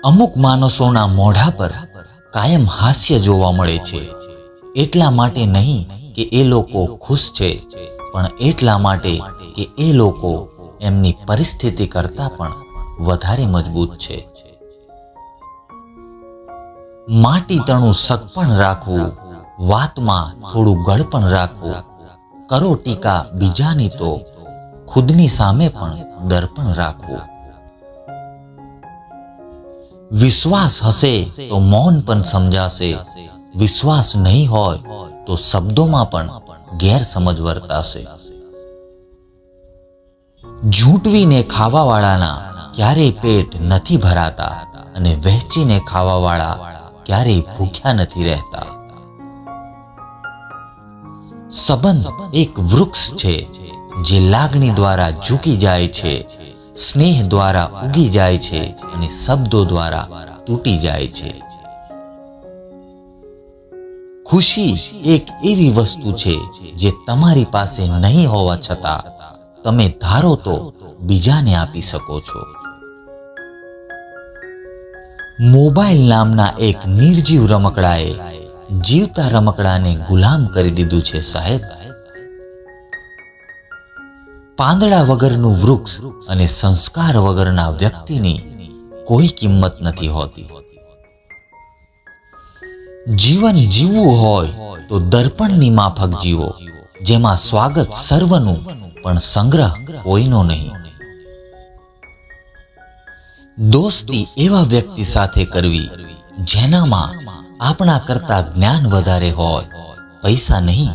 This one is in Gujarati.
અમુક માણસોના મોઢા પર કાયમ હાસ્ય જોવા મળે છે, એટલા માટે નહીં કે એ લોકો ખુશ છે, પણ એટલા માટે કે એ લોકો એમની પરિસ્થિતિ કરતાં પણ વધારે મજબૂત છે. માટી તણું સગપણ રાખવું, વાતમાં થોડું ગળપણ રાખવું, કરો ટીકા બીજાની તો ખુદની સામે પણ દર્પણ રાખવું. વિશ્વાસ હશે તો મૌન પણ સમજાશે, વિશ્વાસ નહીં હોય તો શબ્દોમાં પણ ગેરસમજ વર્તાશે. ઝૂંટવીને ખાવાવાળાના ક્યારેય પેટ નથી ભરાતા અને વહેંચીને ખાવાવાળા ક્યારેય ભૂખ્યા નથી રહેતા. સંબંધ એક વૃક્ષ છે જે લાગણી દ્વારા ઝૂકી જાય છે, સ્નેહ દ્વારા ઉગી જાય છે અને શબ્દો દ્વારા તૂટી જાય છે. ખુશી એક એવી વસ્તુ છે જે તમારી પાસે નહીં હોવા છતાં તમે ધારો તો બીજાને આપી શકો છો. મોબાઈલ નામના એક નિર્જીવ રમકડાએ જીવતા રમકડાને ગુલામ કરી દીધું છે સાહેબ. પાંદડા વગરનું વૃક્ષ અને સંસ્કાર વગરના વ્યક્તિની કોઈ કિંમત નથી હોતી. જીવન જીવવું હોય તો દર્પણની માફક જીવો, જેમાં સ્વાગત સર્વનું પણ સંગ્રહ કોઈનો નહીં. દોસ્તી એવા વ્યક્તિ સાથે કરવી જેનામાં આપણા કરતા જ્ઞાન વધારે હોય, પૈસા નહીં